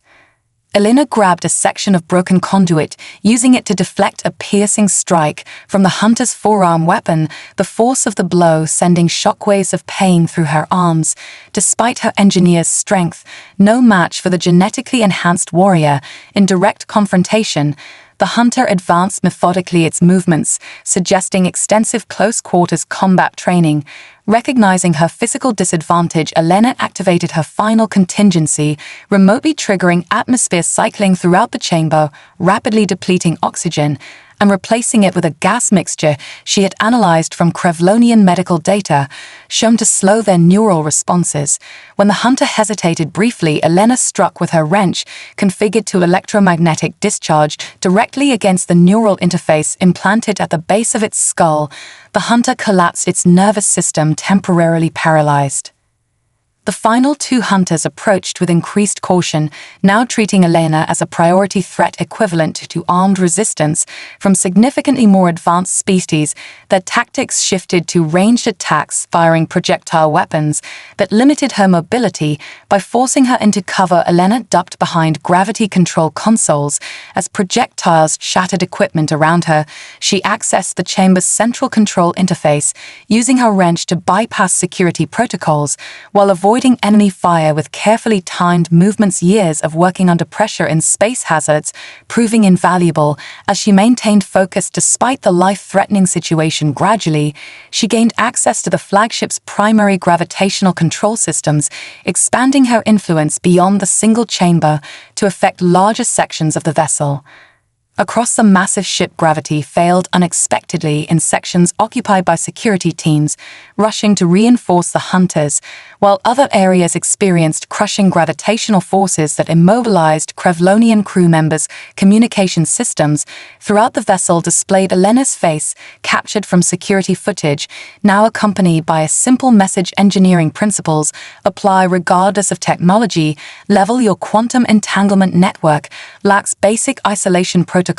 Elena grabbed a section of broken conduit, using it to deflect a piercing strike from the hunter's forearm weapon, the force of the blow sending shockwaves of pain through her arms. Despite her engineer's strength, no match for the genetically enhanced warrior, in direct confrontation, the hunter advanced methodically its movements, suggesting extensive close-quarters combat training. Recognizing her physical disadvantage, Elena activated her final contingency, remotely triggering atmosphere cycling throughout the chamber, rapidly depleting oxygen, and replacing it with a gas mixture she had analyzed from Krevlonian medical data, shown to slow their neural responses. When the hunter hesitated briefly, Elena struck with her wrench, configured to electromagnetic discharge, directly against the neural interface implanted at the base of its skull. The hunter collapsed, its nervous system temporarily paralyzed. The final 2 hunters approached with increased caution, now treating Elena as a priority threat equivalent to armed resistance from significantly more advanced species. Their tactics shifted to ranged attacks, firing projectile weapons that limited her mobility. By forcing her into cover, Elena ducked behind gravity control consoles as projectiles shattered equipment around her. She accessed the chamber's central control interface, using her wrench to bypass security protocols, while avoiding enemy fire with carefully timed movements. Years of working under pressure in space hazards proving invaluable as she maintained focus despite the life-threatening situation. Gradually, she gained access to the flagship's primary gravitational control systems, expanding her influence beyond the single chamber to affect larger sections of the vessel. Across the massive ship, gravity failed unexpectedly in sections occupied by security teams, rushing to reinforce the hunters, while other areas experienced crushing gravitational forces that immobilized Krevlonian crew members. Communication systems throughout the vessel displayed Elena's face, captured from security footage, now accompanied by a simple message: engineering principles apply regardless of technology. Level. Your quantum entanglement network lacks basic isolation protocols.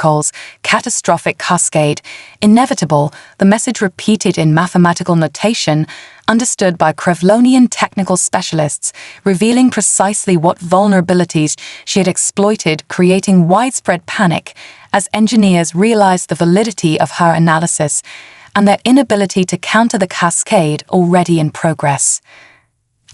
Catastrophic cascade. Inevitable. The message, repeated in mathematical notation, understood by Krevlonian technical specialists, revealing precisely what vulnerabilities she had exploited, creating widespread panic as engineers realized the validity of her analysis and their inability to counter the cascade already in progress.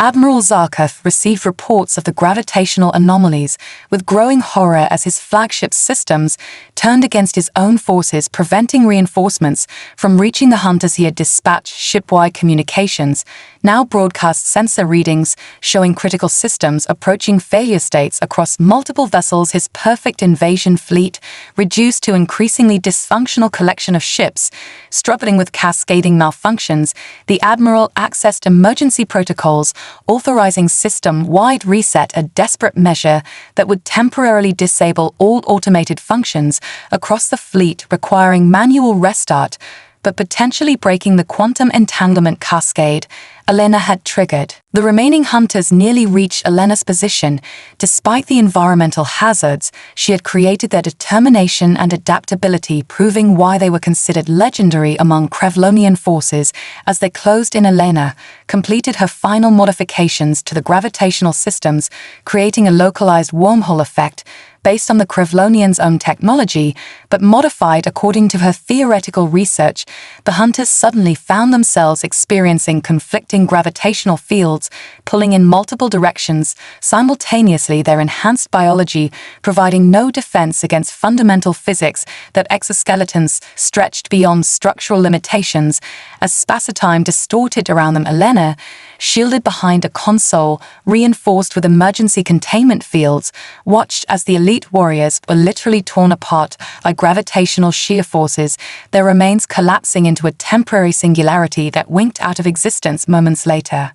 Admiral Zarkov received reports of the gravitational anomalies with growing horror as his flagship's systems turned against his own forces, preventing reinforcements from reaching the hunters. He had dispatched shipwide communications, now broadcast sensor readings showing critical systems approaching failure states across multiple vessels. His perfect invasion fleet, reduced to increasingly dysfunctional collection of ships, struggling with cascading malfunctions, the Admiral accessed emergency protocols authorizing system-wide reset, a desperate measure that would temporarily disable all automated functions across the fleet, requiring manual restart, but potentially breaking the quantum entanglement cascade Elena had triggered. The remaining hunters nearly reached Elena's position. Despite the environmental hazards, she had created their determination and adaptability, proving why they were considered legendary among Krevlonian forces. As they closed in, Elena completed her final modifications to the gravitational systems, creating a localized wormhole effect based on the Krevlonians' own technology, but modified according to her theoretical research. The hunters suddenly found themselves experiencing conflicting gravitational fields, pulling in multiple directions simultaneously, their enhanced biology providing no defense against fundamental physics. That exoskeletons stretched beyond structural limitations as space-time distorted around them. Elena shielded behind a console reinforced with emergency containment fields, watched as the elite warriors were literally torn apart by gravitational shear forces, their remains collapsing into a temporary singularity that winked out of existence moments later.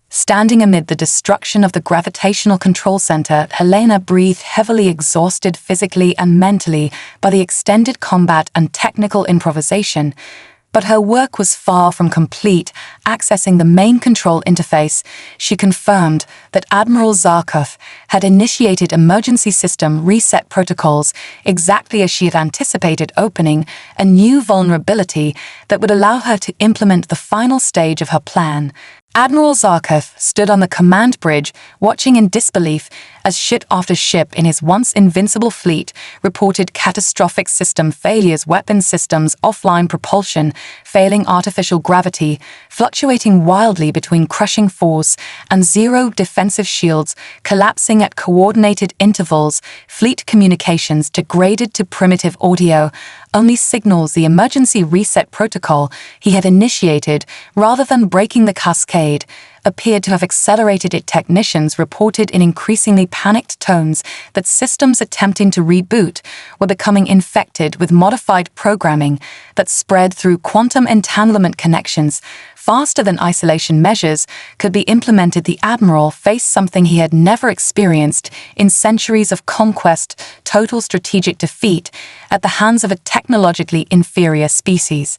Standing amid the destruction of the gravitational control center, Helena breathed heavily, exhausted physically and mentally by the extended combat and technical improvisation. But her work was far from complete. Accessing the main control interface, she confirmed that Admiral Zarkov had initiated emergency system reset protocols exactly as she had anticipated, opening a new vulnerability that would allow her to implement the final stage of her plan. Admiral Zarkov stood on the command bridge, watching in disbelief as ship after ship in his once invincible fleet reported catastrophic system failures, weapon systems offline, propulsion failing, artificial gravity fluctuating wildly between crushing force and zero, defensive shields collapsing at coordinated intervals, fleet communications degraded to primitive audio, only signals the emergency reset protocol he had initiated, rather than breaking the cascade, appeared to have accelerated it. Technicians reported in increasingly panicked tones that systems attempting to reboot were becoming infected with modified programming that spread through quantum entanglement connections faster than isolation measures could be implemented. The Admiral faced something he had never experienced in centuries of conquest: total strategic defeat at the hands of a technologically inferior species.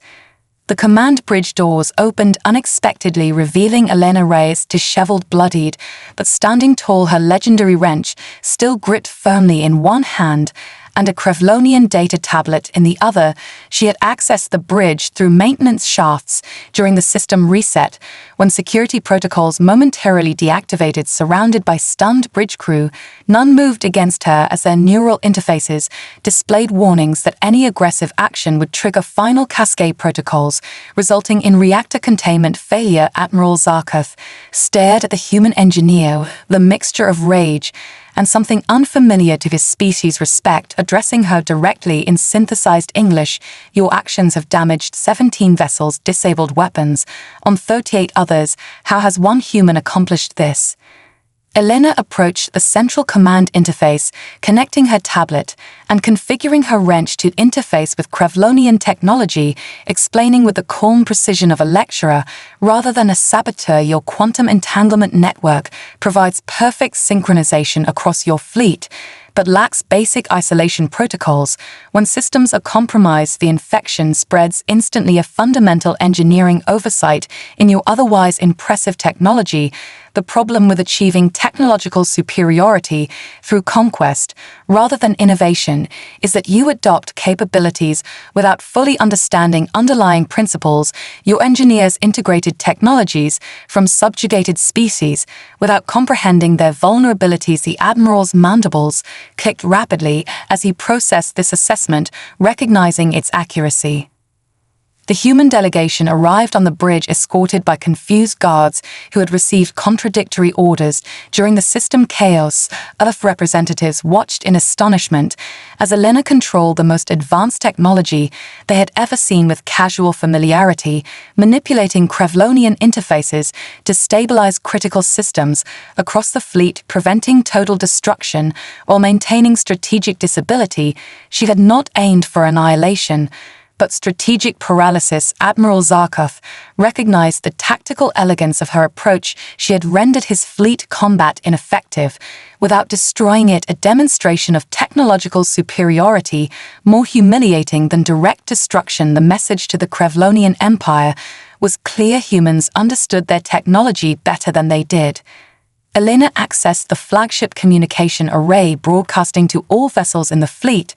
The command bridge doors opened unexpectedly, revealing Elena Reyes, disheveled, bloodied, but standing tall, her legendary wrench still gripped firmly in one hand and a Krevlonian data tablet in the other. She had accessed the bridge through maintenance shafts during the system reset, when security protocols momentarily deactivated. Surrounded by stunned bridge crew, none moved against her as their neural interfaces displayed warnings that any aggressive action would trigger final cascade protocols, resulting in reactor containment failure. Admiral Zarkov stared at the human engineer, the mixture of rage and something unfamiliar to his species' respect, addressing her directly in synthesized English. "Your actions have damaged 17 vessels, disabled weapons on 38 others. How has one human accomplished this?" Elena approached the central command interface, connecting her tablet and configuring her wrench to interface with Krevlonian technology, explaining with the calm precision of a lecturer rather than a saboteur. "Your quantum entanglement network provides perfect synchronization across your fleet, but lacks basic isolation protocols. When systems are compromised, the infection spreads instantly. A fundamental engineering oversight in your otherwise impressive technology. The problem with achieving technological superiority through conquest rather than innovation is that you adopt capabilities without fully understanding underlying principles. Your engineers integrated technologies from subjugated species without comprehending their vulnerabilities." The Admiral's mandibles clicked rapidly as he processed this assessment, recognizing its accuracy. The human delegation arrived on the bridge escorted by confused guards who had received contradictory orders. During the system chaos, Earth representatives watched in astonishment as Elena controlled the most advanced technology they had ever seen with casual familiarity, manipulating Krevlonian interfaces to stabilize critical systems across the fleet, preventing total destruction while maintaining strategic disability. She had not aimed for annihilation, but strategic paralysis. Admiral Zarkov recognized the tactical elegance of her approach. She had rendered his fleet combat ineffective without destroying it, a demonstration of technological superiority more humiliating than direct destruction. The message to the Krevlonian Empire was clear: humans understood their technology better than they did. Elena accessed the flagship communication array, broadcasting to all vessels in the fleet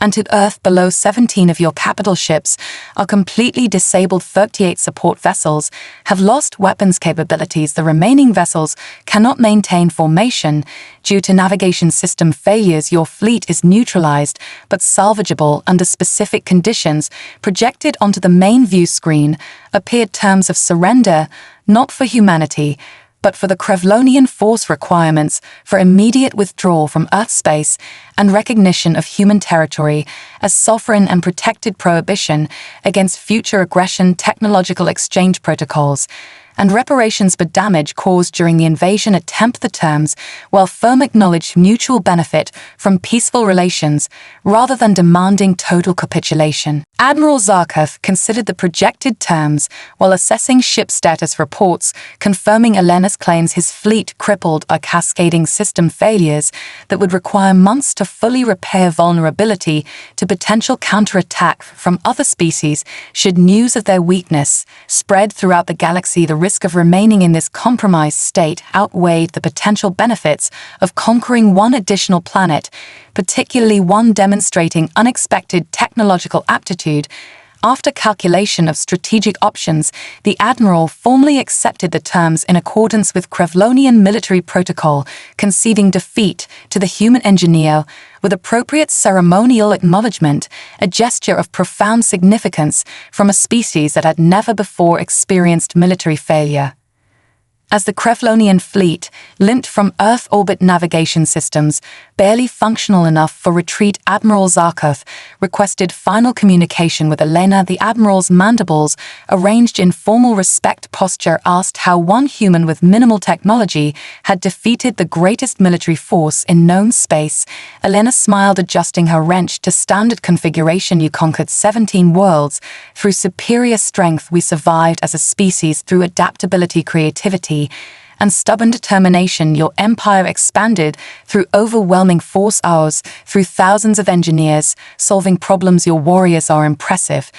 and to Earth below. 17 of your capital ships are completely disabled. 38 support vessels have lost weapons capabilities. The remaining vessels cannot maintain formation due to navigation system failures. Your fleet is neutralized but salvageable under specific conditions. Projected onto the main view screen appeared terms of surrender, not for humanity, but for the Krevlonian force requirements for immediate withdrawal from Earth space and recognition of human territory as sovereign and protected, prohibition against future aggression, technological exchange protocols. and reparations for damage caused during the invasion attempt the terms, while firm acknowledged mutual benefit from peaceful relations rather than demanding total capitulation. Admiral Zarkov considered the projected terms while assessing ship status reports, confirming Elena's claims his fleet crippled by cascading system failures that would require months to fully repair vulnerability to potential counterattack from other species should news of their weakness spread throughout the galaxy. The risk of remaining in this compromised state outweighed the potential benefits of conquering one additional planet, particularly one demonstrating unexpected technological aptitude. After calculation of strategic options, the Admiral formally accepted the terms in accordance with Krevlonian military protocol, conceding defeat to the human engineer with appropriate ceremonial acknowledgement, a gesture of profound significance from a species that had never before experienced military failure. As the Krevlonian fleet, linked from Earth orbit navigation systems, barely functional enough for retreat, Admiral Zarkov requested final communication with Elena. The Admiral's mandibles, arranged in formal respect posture, asked how one human with minimal technology had defeated the greatest military force in known space. Elena smiled, adjusting her wrench to standard configuration. You conquered 17 worlds. Through superior strength, we survived as a species. Through adaptability, creativity, and stubborn determination, your empire expanded through overwhelming force. Ours, through thousands of engineers solving problems. Your warriors are impressive.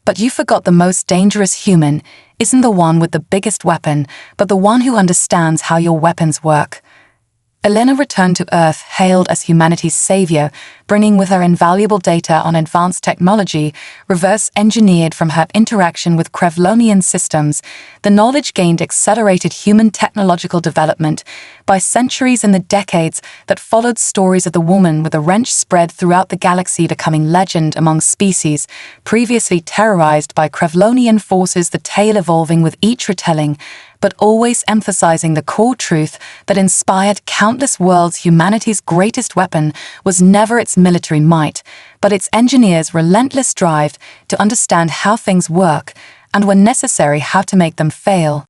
But you forgot the most dangerous human isn't the one with the biggest weapon, but the one who understands how your weapons work. Elena returned to Earth, hailed as humanity's savior, bringing with her invaluable data on advanced technology, reverse-engineered from her interaction with Krevlonian systems. The knowledge gained accelerated human technological development by centuries. In the decades that followed, stories of the woman with a wrench spread throughout the galaxy, becoming legend among species previously terrorized by Krevlonian forces, the tale evolving with each retelling, but always emphasizing the core truth that inspired countless worlds. Humanity's greatest weapon was never its military might, but its engineers' relentless drive to understand how things work and, when necessary, how to make them fail.